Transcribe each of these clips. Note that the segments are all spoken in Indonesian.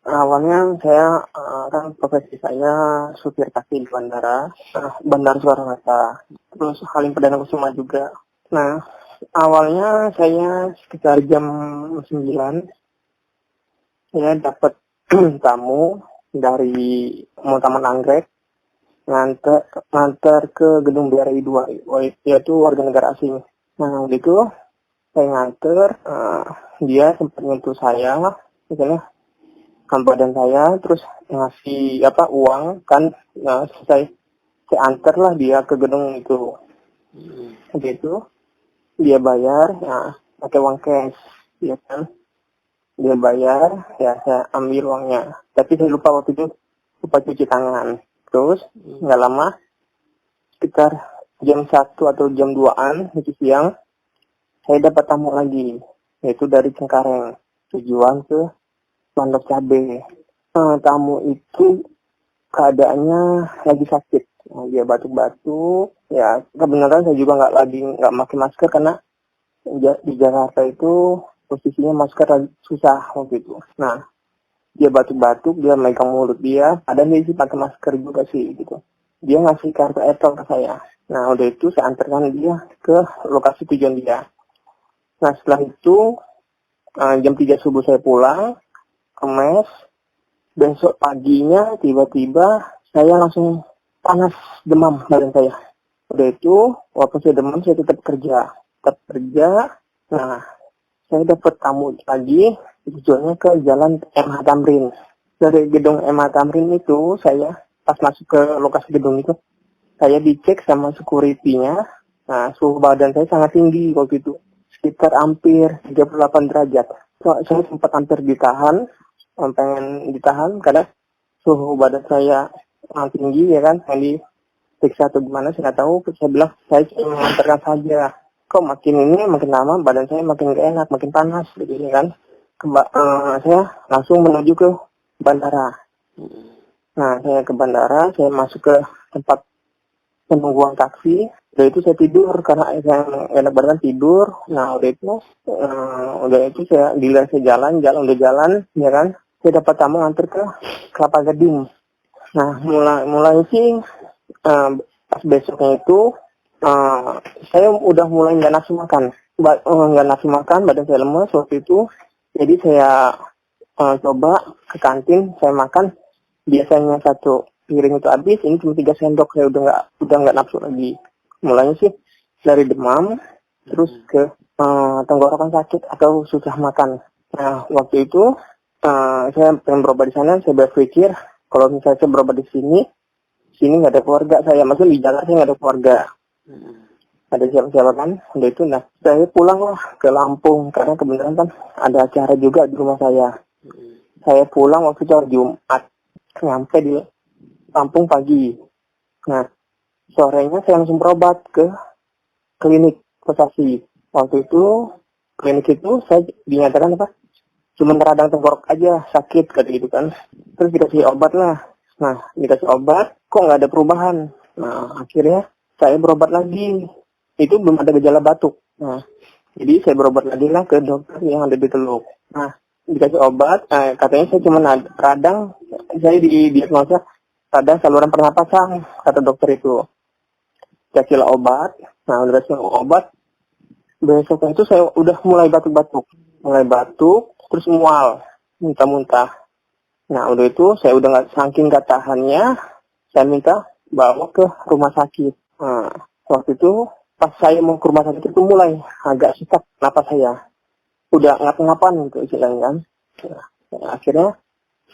Awalnya saya kan profesi saya supir taksi di Bandara Soekarno-Hatta. Terus Halim Perdana Kusuma juga. Nah, awalnya saya sekitar jam 9 saya dapat tamu dari mau Taman Anggrek nganter ke gedung BRI 2, yaitu warga negara asing. Nah, gitu saya nganter, dia sempat nyentuh saya, misalnya badan saya, terus ngasih uang kan. Nah, saya antar lah dia ke gedung itu. Gitu dia bayar, pakai uang cash, ya kan. Dia bayar, ya saya ambil uangnya. Tapi saya lupa waktu itu, lupa cuci tangan. Terus nggak lama, sekitar jam 1 atau jam 2-an itu siang, saya dapat tamu lagi, yaitu dari Cengkareng, tujuan ke Pondok Cabe. Tamu itu keadaannya lagi sakit, dia batuk-batuk. Ya kebenaran saya juga nggak pakai masker karena di Jakarta itu posisinya masker lagi susah waktu itu. Nah, dia batuk-batuk, dia megang mulut dia, padahal dia sih pakai masker juga sih gitu. Dia ngasih kartu Apple ke saya. Nah, udah itu saya antarkan dia ke lokasi tujuan dia. Nah, setelah itu jam 3 subuh saya pulang ke mes. Besok paginya tiba-tiba saya langsung panas, demam badan saya. Udah itu, walaupun saya demam, saya tetap kerja. Nah, saya dapat tamu lagi, tujuannya ke Jalan MH Tamrin. Dari gedung MH Tamrin itu, saya pas masuk ke lokasi gedung itu, saya dicek sama security-nya. Nah, suhu badan saya sangat tinggi waktu itu, sekitar hampir 38 derajat. Saya sempat hampir ditahan, pengen ditahan karena suhu badan saya tinggi, ya kan. Yang diperiksa atau gimana saya nggak tahu. Saya bilang saya cuma mengantarkan saja. Kok makin lama badan saya makin gak enak, makin panas gitu kan. Saya langsung menuju ke bandara. Nah, saya ke bandara, saya masuk ke tempat penungguan taksi. Udah itu saya tidur karena saya enak badan tidur. Nah, udah itu saya dilihat saya jalan, ya kan. Saya dapat tamu nganter ke Kelapa Gading. Nah, mulai sih pas besoknya itu saya udah mulai nggak nafsu makan. Badan saya lemes waktu itu. Jadi saya coba ke kantin, saya makan. Biasanya 1 piring itu habis, ini cuma 3 sendok. Saya udah nggak nafsu lagi. Mulanya sih dari demam, terus ke tenggorokan sakit atau susah makan. Nah, waktu itu saya pengen berobat di sana. Saya berpikir kalau misalnya saya berobat di sini nggak ada keluarga saya, maksudnya di Jakarta nggak ada keluarga, ada siapa-siapa kan. Udah itu, nah saya pulang lah ke Lampung karena kebenaran kan ada acara juga di rumah saya. Saya pulang waktu itu hari Jumat, nyampe di Lampung pagi. Nah, sorenya saya langsung berobat ke klinik Kosasi. Waktu itu klinik itu saya dinyatakan cuma radang tenggorok aja sakit kata gitu kan. Terus dikasih obat lah. Nah, dikasih obat kok nggak ada perubahan. Nah, akhirnya saya berobat lagi. Itu belum ada gejala batuk. Nah, jadi saya berobat lagi lah ke dokter yang ada di Teluk. Nah, dikasih obat, katanya saya cuma radang, saya didiagnosa radang saluran pernapasan kata dokter itu. Kasih obat. Nah, udah kasih obat. Besoknya itu saya udah mulai batuk, terus mual, muntah-muntah. Nah, udah itu saya udah saking gak tahannya, saya minta bawa ke rumah sakit. Nah, waktu itu pas saya mau ke rumah sakit itu mulai agak sesak napas saya. Udah ngap-ngapan gitu istilahnya kan. Nah, akhirnya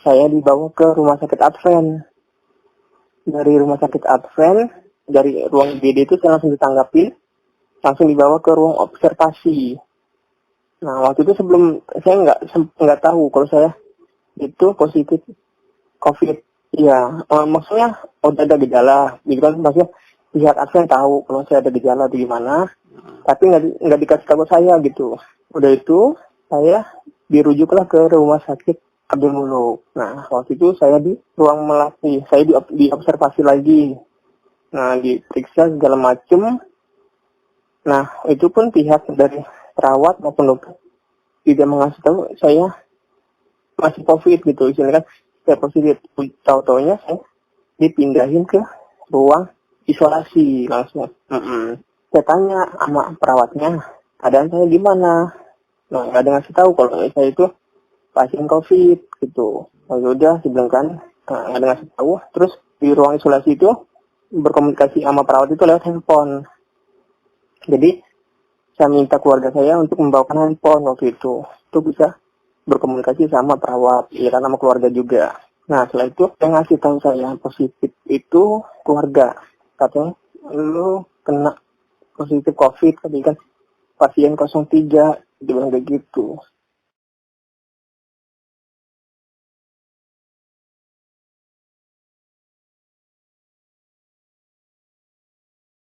saya dibawa ke rumah sakit Advent. Dari rumah sakit Advent, dari ruang IGD itu saya langsung ditanggapin, langsung dibawa ke ruang observasi. Nah, waktu itu sebelum saya nggak tahu kalau saya itu positif COVID. Iya, maksudnya udah ada gejala. Gitu kan, maksudnya pihak Advent tahu kalau saya ada gejala di gimana, tapi nggak dikasih tahu saya gitu. Udah itu saya dirujuklah ke rumah sakit Abdul Muluk. Nah, waktu itu saya di ruang melatih, saya diobservasi lagi. Nah, diperiksa segala macem. Nah, itu pun pihak dari perawat maupun dokter tidak mengasih tahu saya masih COVID gitu, istilahnya kan saya positif, tahu-taunya saya dipindahin ke ruang isolasi langsung. Saya tanya sama perawatnya, keadaan saya gimana? Nah, nggak ada ngasih tahu kalau saya itu pasien COVID gitu. Oh yaudah, dibilang kan, nggak ada ngasih tahu. Terus di ruang isolasi itu berkomunikasi sama perawat itu lewat handphone. Jadi saya minta keluarga saya untuk membawakan handphone waktu itu bisa berkomunikasi sama perawat, ya kan, sama keluarga juga. Nah setelah itu yang ngasih tahu saya positif itu keluarga. Katanya lu kena positif COVID, tadi kan pasien 03, dibilang kayak gitu.